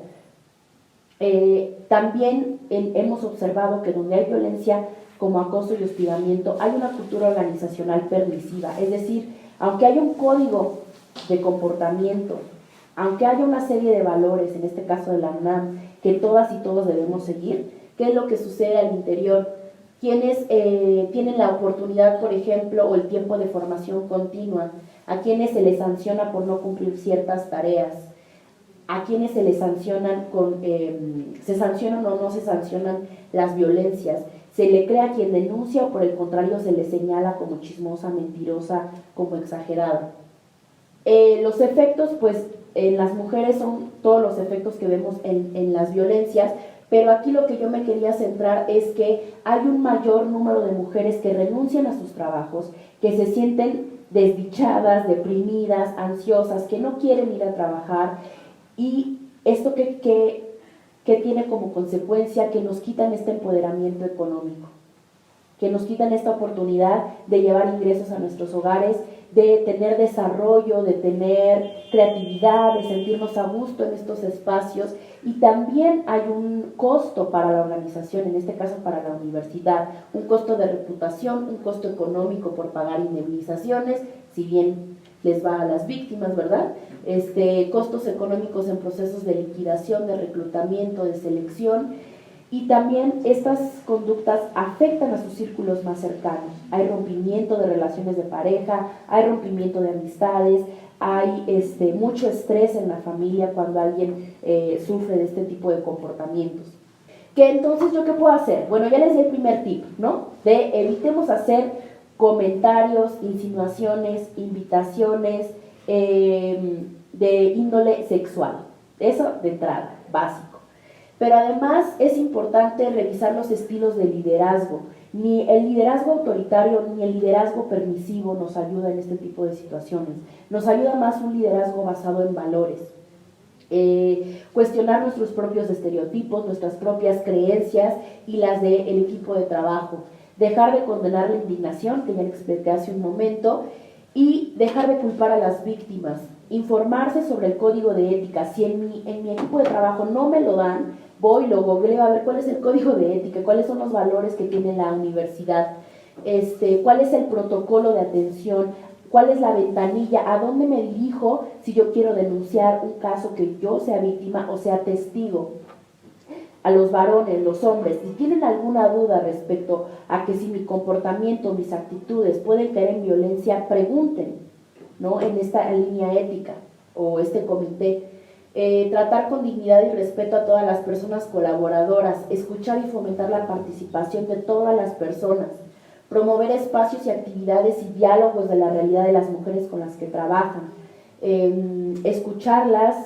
También hemos observado que donde hay violencia como acoso y hostigamiento, hay una cultura organizacional permisiva. Es decir, aunque haya un código de comportamiento, aunque haya una serie de valores, en este caso de la UNAM, que todas y todos debemos seguir, ¿qué es lo que sucede al interior? Quienes tienen la oportunidad, por ejemplo, o el tiempo de formación continua, a quienes se les sanciona por no cumplir ciertas tareas, a quienes se les sancionan se sancionan o no se sancionan las violencias, se le cree a quien denuncia o por el contrario se le señala como chismosa, mentirosa, como exagerada. Los efectos, pues en las mujeres son todos los efectos que vemos en las violencias, pero aquí lo que yo me quería centrar es que hay un mayor número de mujeres que renuncian a sus trabajos, que se sienten desdichadas, deprimidas, ansiosas, que no quieren ir a trabajar, y esto que tiene como consecuencia que nos quitan este empoderamiento económico, que nos quitan esta oportunidad de llevar ingresos a nuestros hogares, de tener desarrollo, de tener creatividad, de sentirnos a gusto en estos espacios. Y también hay un costo para la organización, en este caso para la universidad, un costo de reputación, un costo económico por pagar indemnizaciones, si bien les va a las víctimas, ¿verdad? Costos económicos en procesos de liquidación, de reclutamiento, de selección. Y también estas conductas afectan a sus círculos más cercanos. Hay rompimiento de relaciones de pareja, hay rompimiento de amistades, hay mucho estrés en la familia cuando alguien sufre de este tipo de comportamientos. ¿Qué entonces yo qué puedo hacer? Bueno, ya les di el primer tip, ¿no? De evitemos hacer comentarios, insinuaciones, invitaciones de índole sexual. Eso de entrada, básico. Pero además es importante revisar los estilos de liderazgo. Ni el liderazgo autoritario ni el liderazgo permisivo nos ayuda en este tipo de situaciones. Nos ayuda más un liderazgo basado en valores. Cuestionar nuestros propios estereotipos, nuestras propias creencias y las del equipo de trabajo. Dejar de condenar la indignación, que ya le expliqué hace un momento, y dejar de culpar a las víctimas. Informarse sobre el código de ética. Si en mi equipo de trabajo no me lo dan, voy, lo googleo a ver cuál es el código de ética, cuáles son los valores que tiene la universidad, cuál es el protocolo de atención, cuál es la ventanilla, a dónde me dirijo si yo quiero denunciar un caso que yo sea víctima o sea testigo. A los varones, los hombres, si tienen alguna duda respecto a que si mi comportamiento, mis actitudes pueden caer en violencia, pregunten, ¿no? En esta línea ética o este comité. Tratar con dignidad y respeto a todas las personas colaboradoras, escuchar y fomentar la participación de todas las personas, promover espacios y actividades y diálogos de la realidad de las mujeres con las que trabajan, escucharlas,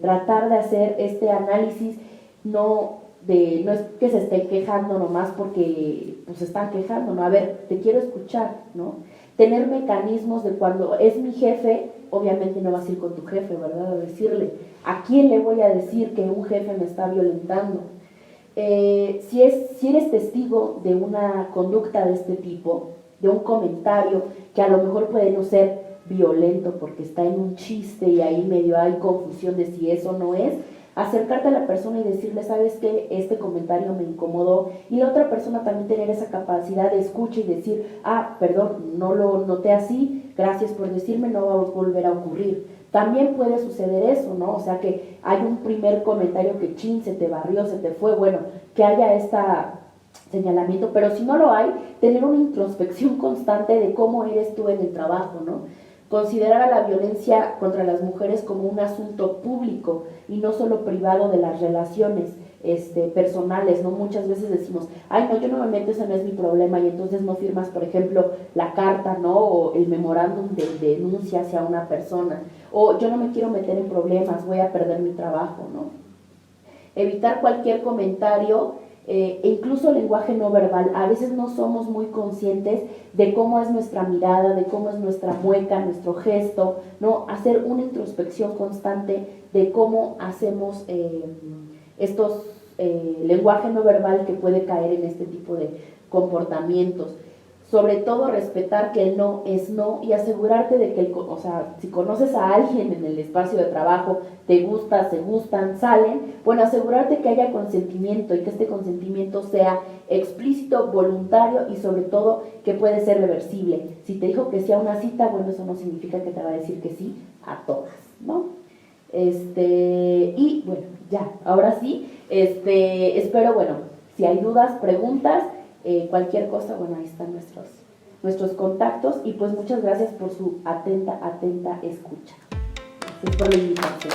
tratar de hacer este análisis, no es que se estén quejando nomás porque pues se están quejando, ¿no? A ver, te quiero escuchar, ¿no? Tener mecanismos de cuando es mi jefe, obviamente no vas a ir con tu jefe, ¿verdad? A decirle, ¿a quién le voy a decir que un jefe me está violentando? Si eres testigo de una conducta de este tipo, de un comentario que a lo mejor puede no ser violento porque está en un chiste y ahí medio hay confusión de si eso no es, acercarte a la persona y decirle, ¿sabes qué? Este comentario me incomodó, y la otra persona también tener esa capacidad de escucha y decir, perdón, no lo noté así, gracias por decirme, no va a volver a ocurrir. También puede suceder eso, ¿no? O sea, que hay un primer comentario que se te barrió, se te fue, bueno, que haya este señalamiento, pero si no lo hay, tener una introspección constante de cómo eres tú en el trabajo, ¿no? Considerar a la violencia contra las mujeres como un asunto público y no solo privado de las relaciones personales, ¿no? Muchas veces decimos, no, yo no me meto, ese no es mi problema, y entonces no firmas, por ejemplo, la carta, ¿no? O el memorándum de denuncia hacia una persona, o yo no me quiero meter en problemas, voy a perder mi trabajo, ¿no? Evitar cualquier comentario, e incluso lenguaje no verbal. A veces no somos muy conscientes de cómo es nuestra mirada, de cómo es nuestra mueca, nuestro gesto, ¿no? Hacer una introspección constante de cómo hacemos estos lenguaje no verbal que puede caer en este tipo de comportamientos. Sobre todo respetar que el no es no y asegurarte de que, si conoces a alguien en el espacio de trabajo, te gusta, se gustan, salen, bueno, asegurarte que haya consentimiento y que este consentimiento sea explícito, voluntario y sobre todo que puede ser reversible. Si te dijo que sí a una cita, bueno, eso no significa que te va a decir que sí a todas, ¿no? Y bueno, ya, ahora sí, espero, bueno, si hay dudas, preguntas, cualquier cosa, bueno, ahí están nuestros contactos, y pues muchas gracias por su atenta escucha. Gracias por la invitación.